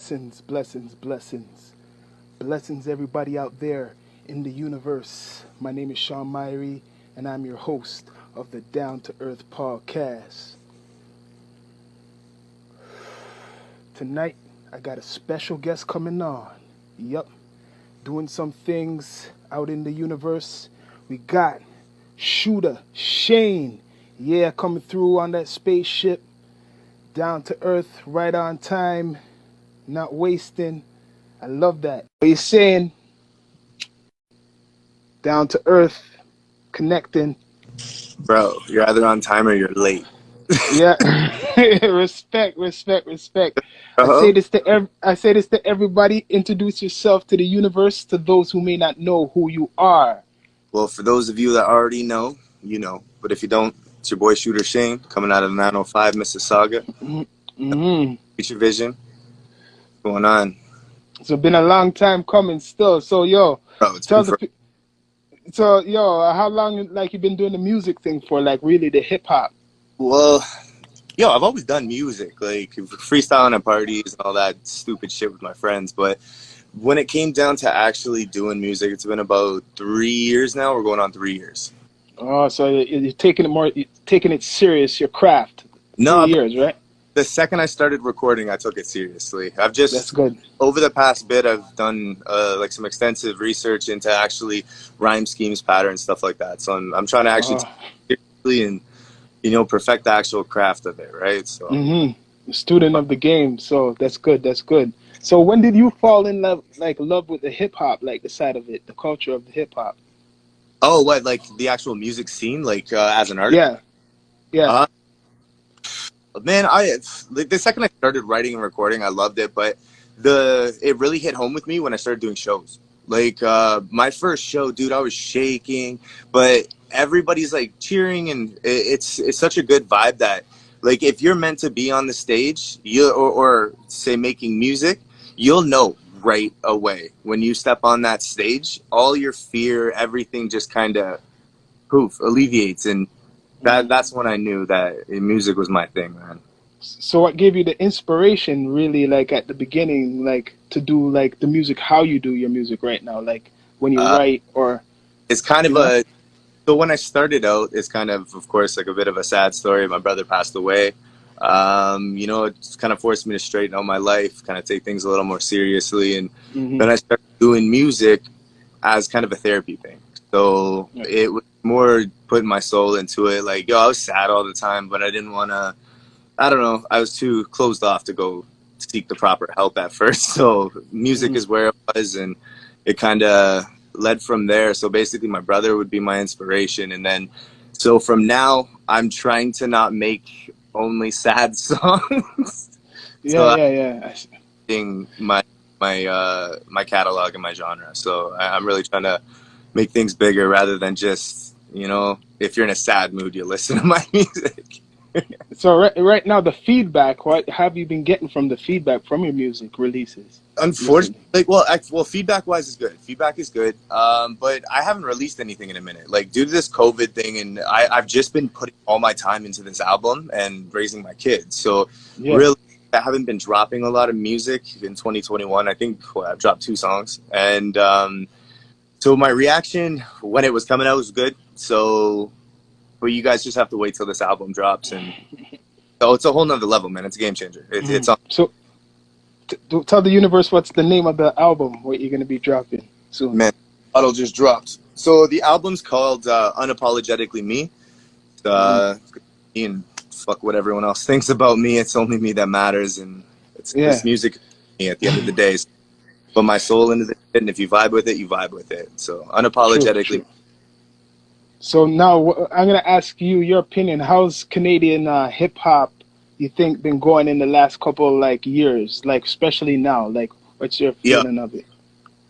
Blessings, blessings, blessings. Blessings, everybody out there in the universe. My name is Sean Myrie, and I'm your host of the Down to Earth podcast. Tonight, I got a special guest coming on. Yup, doing some things out in the universe. We got Shooter Shane. Yeah, coming through on that spaceship. Down to Earth, right on time, not wasting. I love that. What you saying? Down to earth, connecting. Bro, you're either on time or you're late. Yeah, respect, respect, respect. Uh-huh. I say this to everybody. Introduce yourself to the universe, to those who may not know who you are. Well, for those of you that already know, you know. But if you don't, it's your boy Shooter Shane coming out of 905 Mississauga. Mm-hmm. Future Vision. What's going on? So it's been a long time coming still. So yo, Bro, it's tell been the for pe- so yo, how long like you been doing the music thing for? Like really the hip hop. well, I've always done music, like freestyling at parties and all that stupid shit with my friends. But when it came down to actually doing music, it's been about 3 years now. We're going on 3 years. Oh, so you're taking it more, you're taking it serious. Your craft. No, 3 years, right? the second I started recording, I took it seriously. I've just That's good. over the past bit, I've done like some extensive research into actually rhyme schemes, patterns, stuff like that. So I'm trying to actually Oh, take it seriously and perfect the actual craft of it, right? So student of the game. So that's good. That's good. So when did you fall in love, like love with the hip hop, like the side of it, the culture of the hip hop? oh, what, like the actual music scene, like as an artist? Yeah, yeah. Uh, Man, I like, the second I started writing and recording, I loved it, but it really hit home with me when I started doing shows. Like my first show, dude, I was shaking, but everybody's like cheering, and it's such a good vibe that like if you're meant to be on the stage, or say making music, you'll know right away when you step on that stage, all your fear, everything just kind of poof alleviates, and that's when I knew that music was my thing, man. So what gave you the inspiration, really, like at the beginning, like to do like the music, how you do your music right now, like when you Uh, write or it's kind you of know? a so when I started out, it's kind of course, like a bit of a sad story. My brother passed away. It's kind of forced me to straighten out my life, kind of take things a little more seriously, and Hmm. then I started doing music as kind of a therapy thing. So it was more putting my soul into it. Like, yo, I was sad all the time, but I didn't want to. I don't know. I was too closed off to go seek the proper help at first. So music Hmm. is where it was, and it kind of led from there. So basically, my brother would be my inspiration, and then so from now, I'm trying to not make only sad songs. So Yeah, I'm yeah, yeah. changing my catalog and my genre. So I'm really trying to make things bigger rather than just if you're in a sad mood, you listen to my music. So right now, the feedback. What have you been getting from the feedback from your music releases Unfortunately, recently? like, well, feedback wise is good. Feedback is good. But I haven't released anything in a minute. Like, due to this COVID thing, and I've just been putting all my time into this album and raising my kids. So Yeah. really, I haven't been dropping a lot of music in 2021. I think I've dropped 2 songs, and so my reaction when it was coming out was good. So, but you guys just have to wait till this album drops, and it's a whole nother level, man. It's a game changer. It's Mhm. So tell the universe what's the name of the album, what you're gonna be dropping soon. Man, Auto just dropped. So the album's called Unapologetically Me. Mm. And fuck what everyone else thinks about me. It's only me that matters, and it's this Yeah. music me at the end of the day. So put my soul into it, and if you vibe with it, you vibe with it. So True. unapologetically. True. So now I'm gonna ask you your opinion. How's Canadian hip hop you think been going in the last couple like years, like especially now? Like, what's your Yeah, feeling of it?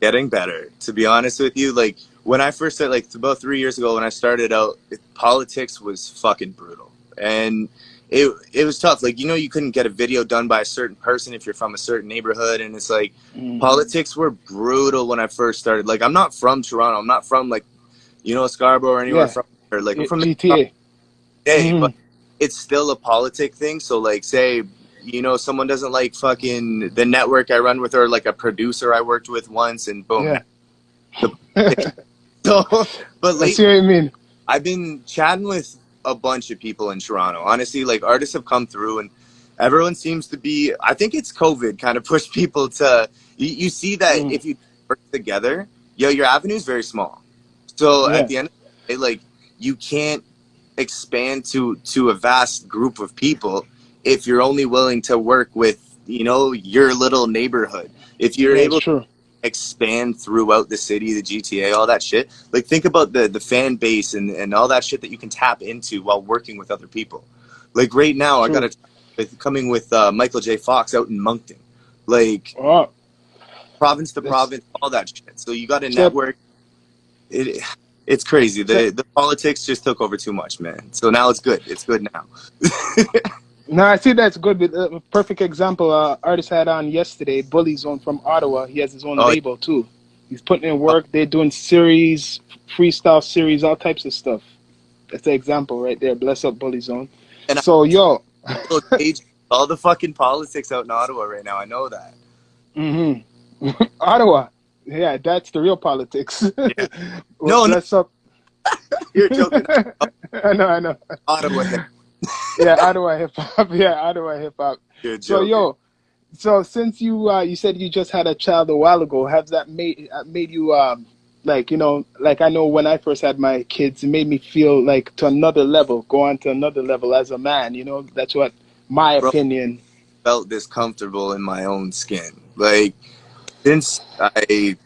getting better. To be honest with you, like when I first started, like about 3 years ago, when I started out, politics was fucking brutal, and it was tough. Like you couldn't get a video done by a certain person if you're from a certain neighborhood, and it's like Mm. politics were brutal when I first started. Like I'm not from Toronto. I'm not from like Scarborough or anywhere Yeah. from there. Like I'm from GTA. Day, but Mm. it's still a politic thing. So like say you know, someone doesn't like fucking the network I run with, or like a producer I worked with once, and boom. Yeah. So, but I see lately what you mean. I've been chatting with a bunch of people in Toronto. Honestly, like artists have come through, and everyone seems to be. I think it's COVID kind of pushed people to. You see that Mm. if you work together, yo, your avenue is very small. So at Yeah. the end of the day, like you can't expand to a vast group of people if you're only willing to work with, you know, your little neighborhood. If you're Yeah, it's able to true. expand throughout the city, the GTA, all that shit, like think about the fan base and all that shit that you can tap into while working with other people. Like right now I got True. a with coming with Michael J. Fox out in Moncton, like Oh, province to that's province, all that shit. So you got a so. network. It's crazy. So The politics just took over too much, man. So now it's good. It's good now. no, I see that's good. A perfect example. Artist had on yesterday, Bully Zone from Ottawa. He has his own Oh, label too. He's putting in work. They're doing series, freestyle series, all types of stuff. That's the example right there. Bless up, Bully Zone. and I So yo, follow Sage, all the fucking politics out in Ottawa right now. I know that. hmm Ottawa. Yeah, that's the real politics. Yeah. Well, No, bless up. you're joking. I know, I know. Ottawa, Yeah, Ottawa hip hop. Yeah, Ottawa hip hop. you're So joking. yo, so since you said you just had a child a while ago, has that made you like, you know, like I know when I first had my kids, it made me feel like to another level, go on to another level as a man. You know, that's what my Bro, opinion. felt this comfortable in my own skin. Like since I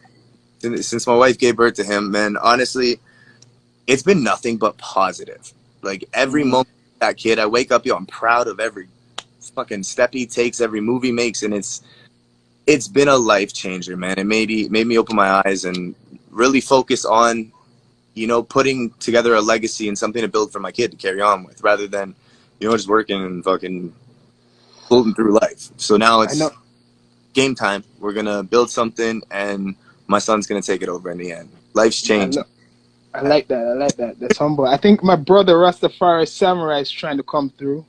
since my wife gave birth to him, man, honestly, it's been nothing but positive. Like every Hmm. moment with that kid, I wake up, yo, I'm proud of every fucking step he takes, every move he makes, and it's been a life changer, man. It made me open my eyes and really focus on, you know, putting together a legacy and something to build for my kid to carry on with, rather than, you know, just working and fucking floating through life. So now I know. it's game time. We're gonna build something, and my son's gonna take it over in the end. Life's I changing. know. I like that. I like that. That's humble. I think my brother Rastafari Samurai is trying to come through.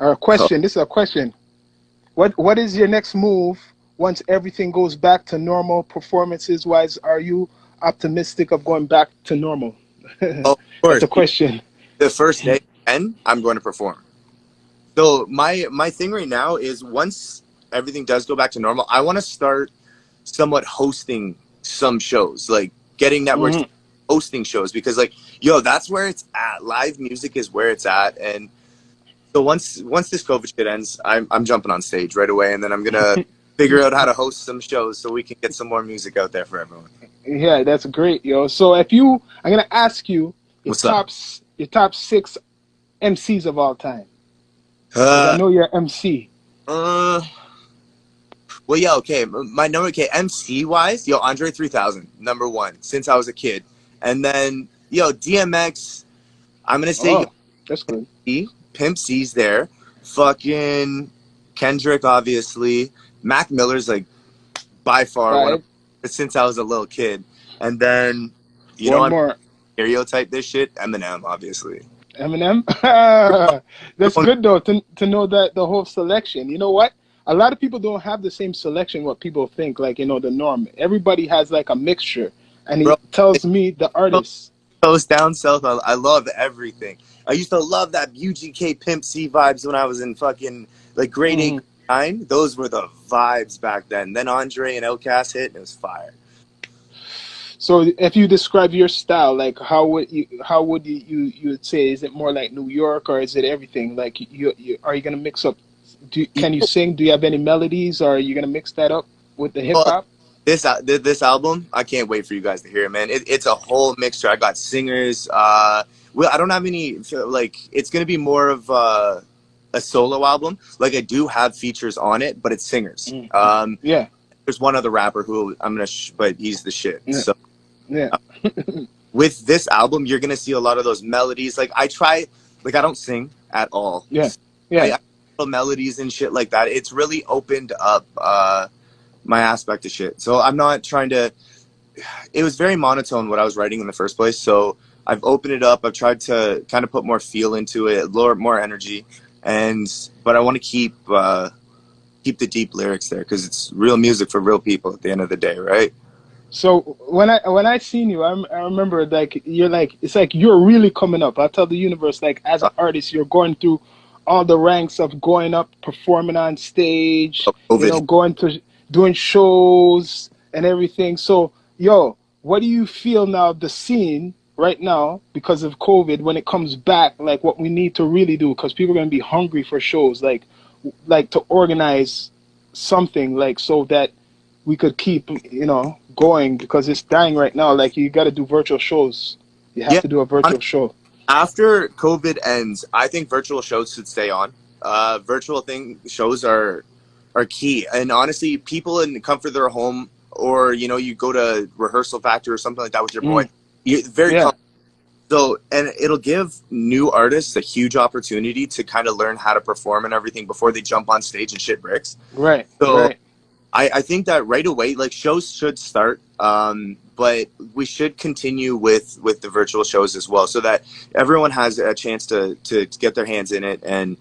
Or a Oh, question. This is a question. What is your next move once everything goes back to normal performances wise? Are you optimistic of going back to normal? of That's course. a question. The first day, and I'm going to perform. So my thing right now is once everything does go back to normal, I want to start somewhat hosting some shows, like getting networks Hmm. hosting shows, because like, yo, that's where it's at. Live music is where it's at. And so once this COVID shit ends, I'm jumping on stage right away, and then I'm gonna figure out how to host some shows so we can get some more music out there for everyone. Yeah, that's great, yo. So I'm gonna ask you What's up? your top six MCs of all time, because I Uh, know you're MC. uh, well, yeah, okay. My number, okay, MC wise, yo, Andre 3000, number one since I was a kid, and then yo, DMX. I'm gonna say Oh, that's good. Pimp C's there, fucking Kendrick, obviously. Mac Miller's like by far one of Five. since I was a little kid, and then you know One I'm more. stereotype this shit. Eminem, obviously. Eminem. That's One- good though to know that the whole selection. You know what? A lot of people don't have the same selection. What people think, like you know, the norm. Everybody has like a mixture, and Bro, it tells me the artist. Coast down south, I love everything. I used to love that UGK Pimp C vibes when I was in fucking like grade eight, Hmm. grade nine. Those were the vibes back then. Then Andre and Outkast hit, and it was fire. So if you describe your style, like how would you would say, is it more like New York or is it everything? Like you are you gonna mix up? Can you sing? Do you have any melodies, or are you gonna mix that up with the hip Well, hop? this album, I can't wait for you guys to hear it, man. It's a whole mixture. I got singers. Well, I don't have any like. It's gonna be more of a solo album. Like I do have features on it, but it's singers. Mm. Yeah, There's one other rapper who I'm gonna, but he's the shit. yeah, So yeah. with this album, you're gonna see a lot of those melodies. Like I try, like I don't sing at all. Yeah, yeah. I melodies and shit like that. It's really opened up my aspect of shit. So I'm not trying to. It was very monotone what I was writing in the first place. So I've opened it up. I've tried to kind of put more feel into it, more energy, but I want to keep keep the deep lyrics there because it's real music for real people at the end of the day, right? So when I seen you, I remember like you're like it's like you're really coming up. I tell the universe like as an artist, you're going through all the ranks of going up, performing on stage, COVID. going to doing shows and everything. So yo, what do you feel now of the scene right now because of COVID when it comes back? Like what we need to really do because people are gonna be hungry for shows, like to organize something like so that we could keep going because it's dying right now. Like you got to do virtual shows. You have Yeah. to do a virtual show. After COVID ends, I think virtual shows should stay on. Virtual shows are key, and honestly, people in the comfort of their home, or you go to rehearsal factory or something like that with your boy. Mm, You're very yeah, so, and it'll give new artists a huge opportunity to kind of learn how to perform and everything before they jump on stage and shit bricks. right, So right. I think that right away, like shows should start, but we should continue with the virtual shows as well, so that everyone has a chance to get their hands in it and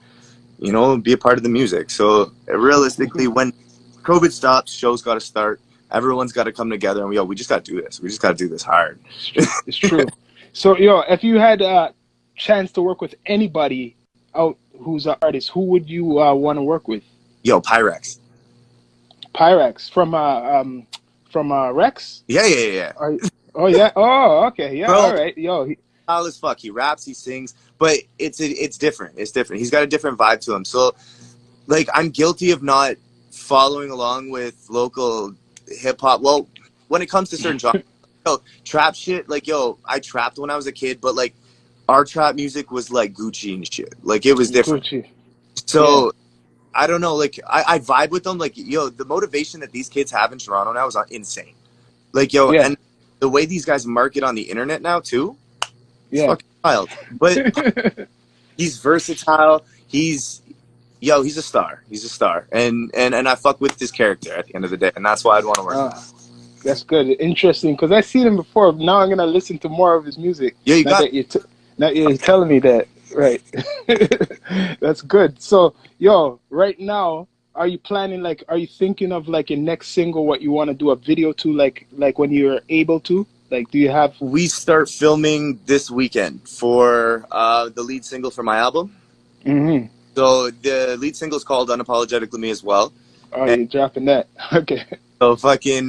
be a part of the music. So realistically, when COVID stops, shows got to start. Everyone's got to come together, and we just got to do this. We just got to do this hard. It's true. It's true. So if you had a chance to work with anybody out who's an artist, who would you want to work with? Yo, Pyrex. Pyrex from Rex. Yeah. Are, oh yeah. Oh okay. Yeah. Bro, All right. Yo. foul as fuck. He raps, he sings, but it's different. It's different. He's got a different vibe to him. So, like, I'm guilty of not following along with local hip hop. Well, when it comes to certain genres, trap shit. Like, I trapped when I was a kid, but like, our trap music was like Gucci and shit. Like, it was different. Gucci. So. Yeah. I don't know, like, I vibe with them. Like, the motivation that these kids have in Toronto now is insane. Like, Yeah. and the way these guys market on the internet now, too, it's Yeah. fucking wild. But he's versatile. He's a star. He's a star. And I fuck with this character at the end of the day. And that's why I'd want to work with him. That's good. Interesting. Because I've seen him before. Now I'm going to listen to more of his music. Yeah, you now got that now you're telling me that. Right. That's good. So, right now, are you thinking of like your next single, what you want to do a video to, like when you're able to? Like, do you have... We start filming this weekend for the lead single for my album. Mm-hmm. So the lead single is called Unapologetically Me as well. Oh, you're dropping that. Okay. So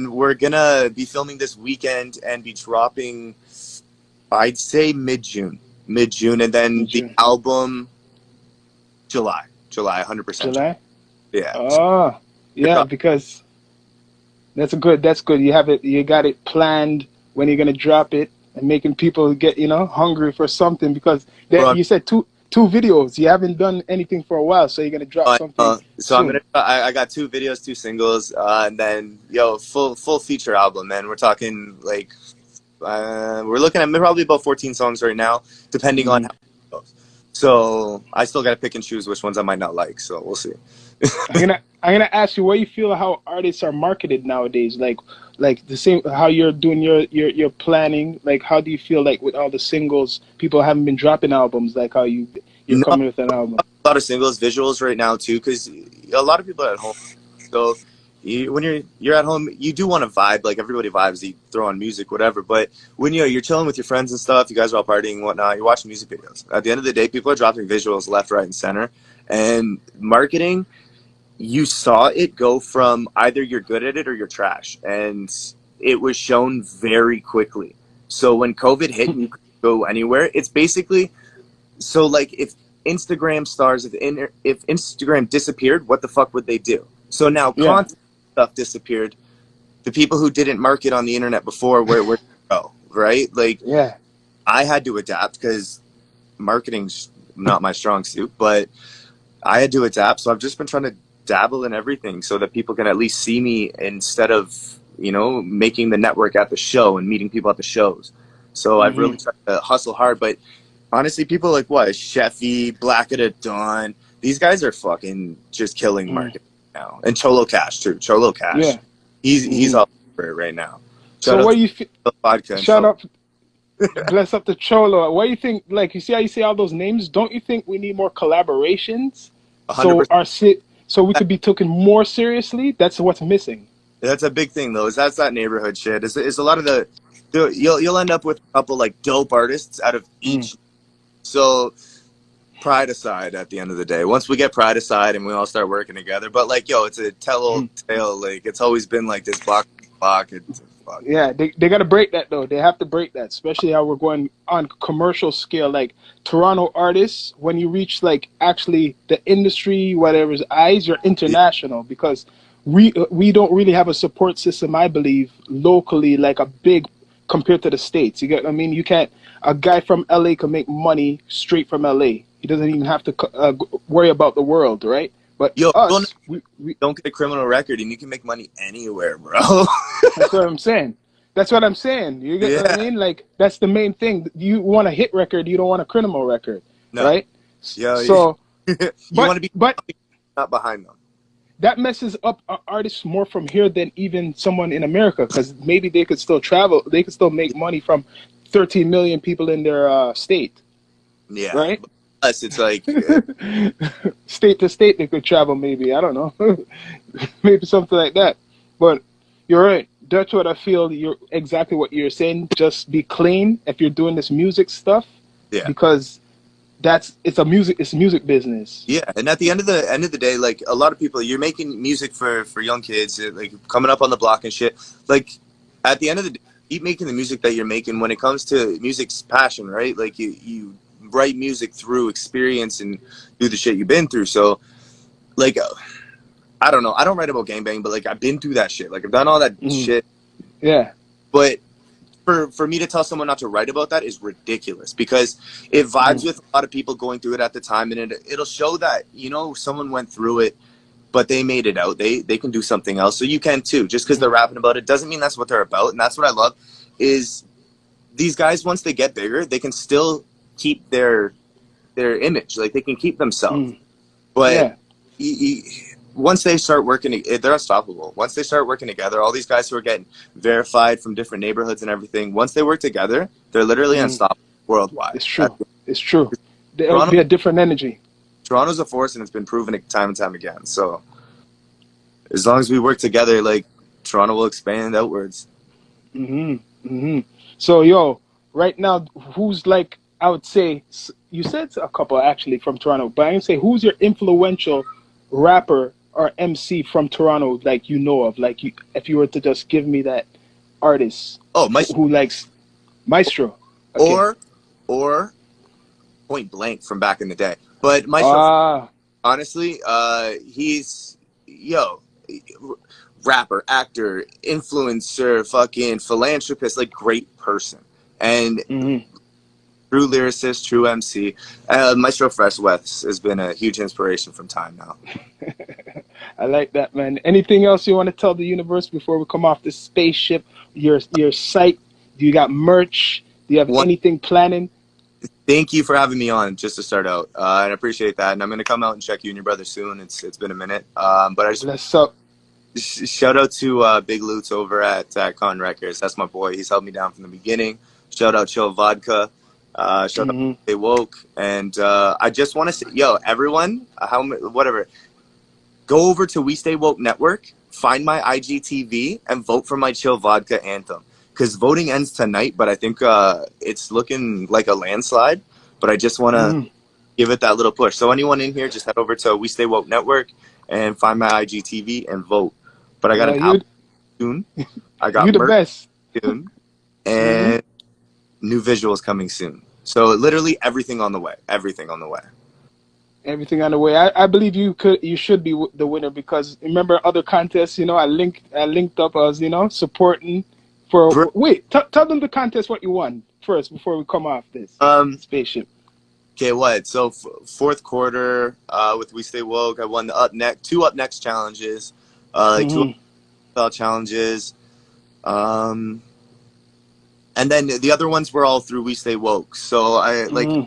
we're gonna be filming this weekend and be dropping, I'd say mid-June, and then Mid-June. the album, July, 100%. July? Yeah. Oh, yeah, because that's good. You got it planned when you're gonna drop it and making people get, hungry for something because you said two videos. You haven't done anything for a while, so you're gonna drop something. So soon. I got 2 videos, 2 singles, and then full feature album, man. We're talking like we're looking at probably about 14 songs right now, depending on how it goes. So I still gotta pick and choose which ones I might not like. So we'll see. I'm gonna ask you what you feel how artists are marketed nowadays. Like the same how you're doing your planning. Like how do you feel like with all the singles, people haven't been dropping albums like how you're coming with an album. A lot of singles, visuals right now too, because a lot of people are at home. So when you're at home, you do want to vibe. Like everybody vibes, you throw on music, whatever. But when you're chilling with your friends and stuff, you guys are all partying and whatnot. You're watching music videos. At the end of the day, people are dropping visuals left, right, and center. And marketing, you saw it go from either you're good at it or you're trash, and it was shown very quickly. So when COVID hit, and you couldn't go anywhere. It's basically so like if Instagram stars, if Instagram disappeared, what the fuck would they do? So now content stuff disappeared. The people who didn't market on the internet before, where they go, right? Like, I had to adapt because marketing's not my strong suit, but I had to adapt. So I've just been trying to dabble in everything so that people can at least see me instead of, making the network at the show and meeting people at the shows. So I've really tried to hustle hard, but honestly, people like Sheffy, Black at a Dawn, these guys are fucking just killing marketing now. And Cholo Cash too. Cholo Cash. Yeah. He's up for it right now. So what do you shout out bless up to Cholo. What do you think, like you see how you say all those names? Don't you think we need more collaborations? 100%. so we could be taken more seriously. That's what's missing. That's a big thing though. Is that's that neighborhood shit. Is a lot of you'll end up with a couple like dope artists out of Mm, each. So pride aside, at the end of the day, once we get pride aside and we all start working together, but like yo, it's a tell old mm. tale. Like it's always been like this block. Fuck. Yeah, they got to break that though. They have to break that, especially how we're going on commercial scale. Like Toronto artists, when you reach like actually the industry, whatever's eyes, you're Yeah, international because we don't really have a support system, I believe, locally like a big compared to the states. You get what I mean? You can't. A guy from LA can make money straight from LA. He doesn't even have to worry about the world, right? But yo, us, don't get a criminal record and you can make money anywhere, bro. that's what I'm saying. That's what I'm saying. You get what I Yeah, mean? Like that's the main thing. You want a hit record, you don't want a criminal record, no, right? yo, So, you want to be but not behind them. that messes up artists more from here than even someone in America because maybe they could still travel, they could still make money from 13 million people in their state, Yeah, right? but us, it's like State to state, they could travel. Maybe I don't know, maybe something like that. But you're right. That's what I feel. You're exactly what you're saying. Just be clean if you're doing this music stuff, yeah. because it's music business. Yeah, and at the end of the day, like a lot of people, you're making music for young kids, like coming up on the block and shit. Like at the end of the day, keep making the music that you're making. When it comes to music's passion, right? Like you write music through experience and through the shit you've been through. So like I don't know, I don't write about gangbang, but like I've been through that shit. Like I've done all that Mm, shit, yeah. but for me to tell someone not to write about that is ridiculous because it vibes Mm, with a lot of people going through it at the time, and it'll show that someone went through it, but they made it out. They can do something else, so you can too. Just because they're rapping about it doesn't mean that's what they're about, and that's what I love. Is these guys once they get bigger, they can still keep their image, like they can keep themselves, mm, but yeah. once they start working, they're unstoppable. Once they start working together, all these guys who are getting verified from different neighborhoods and everything, once they work together, they're literally Mm, unstoppable worldwide. it's true. It's true. There will Toronto, be a different energy. Toronto's a force, and it's been proven it time and time again. So as long as we work together, like Toronto will expand outwards. Hmm. Hmm. So, yo, right now, who's like, I would say, you said a couple actually from Toronto, but I can say, who's your influential rapper or MC from Toronto, like you know of? Like, if you were to just give me that artist Oh, my who likes Maestro. Okay. or or Point Blank from back in the day, but Maestro, Ah, honestly, he's yo rapper, actor, influencer, fucking philanthropist, like great person. And hmm, true lyricist, true MC. Maestro Fresh West has been a huge inspiration from time now. I like that, man. Anything else you want to tell the universe before we come off this spaceship? Your site? Do you got merch? Do you have One, anything planning? thank you for having me on just to start out. And I appreciate that. And I'm going to come out and check you and your brother soon. It's been a minute. But I just Let's up. shout out to Big Lutz over at Con Records. That's my boy. He's held me down from the beginning. Shout out Chill Vodka. Shout out Hmm. Stay Woke. And I just want to say, yo, everyone, whatever, go over to We Stay Woke Network, find my IGTV, and vote for my Chill Vodka anthem. Because voting ends tonight, but I think it's looking like a landslide. But I just want to Hmm. give it that little push. So anyone in here, just head over to We Stay Woke Network and find my IGTV and vote. But I got an You album soon. I you got the merch best. soon. Hmm. And new visuals coming soon. So literally everything on the way. Everything on the way. Everything on the way. I believe you should be the winner because remember other contests. I linked up as supporting for. Br- Wait, tell them the contest what you won first before we come off this Um. spaceship. Okay. What? So fourth quarter with We Stay Woke, I won the two up next challenges, like two Hmm. up challenges. Um. And then the other ones were all through We Stay Woke. So I like Hmm.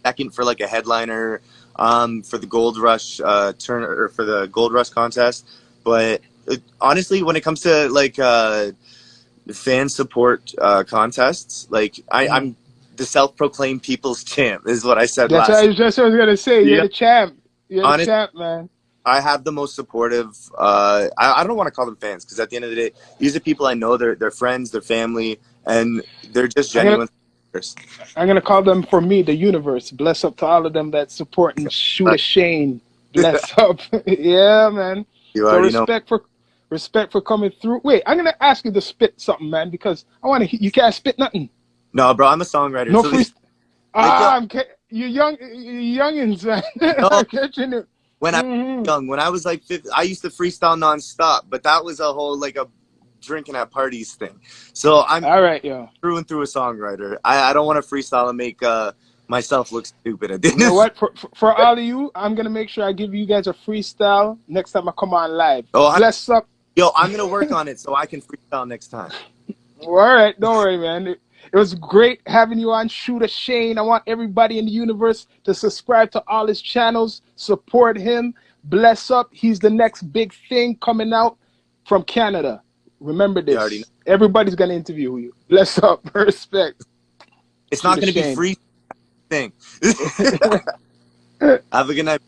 second for like a headliner for the Gold Rush turn or for the Gold Rush contest. But honestly, when it comes to like fan support contests, like Hmm. I'm the self-proclaimed people's champ is what I said That's last. what I was gonna say. You're Yeah, the champ. You're the honest, champ, man. I have the most supportive. I don't want to call them fans because at the end of the day, these are people I know. They're friends, they're family, and they're just genuine. I'm gonna call them for me the universe. Bless up to all of them that supporting Shooter Shane. Bless up. Yeah, man. You So already know. respect for coming through. Wait, I'm gonna ask you to spit something, man, because I want to. You can't spit nothing. No, bro, I'm a songwriter. No So free. like, You youngins, man. no, I'm catching it. when I was young, when I was like 50, I used to freestyle nonstop, but that was a whole like a drinking at parties thing. So I'm All right, yo. through and through a songwriter. I don't want to freestyle and make myself look stupid at this. You know what? For all of you, I'm gonna make sure I give you guys a freestyle next time I come on live. Oh, Bless up. yo, I'm gonna work on it so I can freestyle next time. Well, all right, don't worry, man. It was great having you on Shooter Shane. I want everybody in the universe to subscribe to all his channels, support him. Bless up. He's the next big thing coming out from Canada. Remember You already this. know. Everybody's gonna interview you. Bless up. Respect. It's not Shooter gonna be Shane. free thing. Have a good night.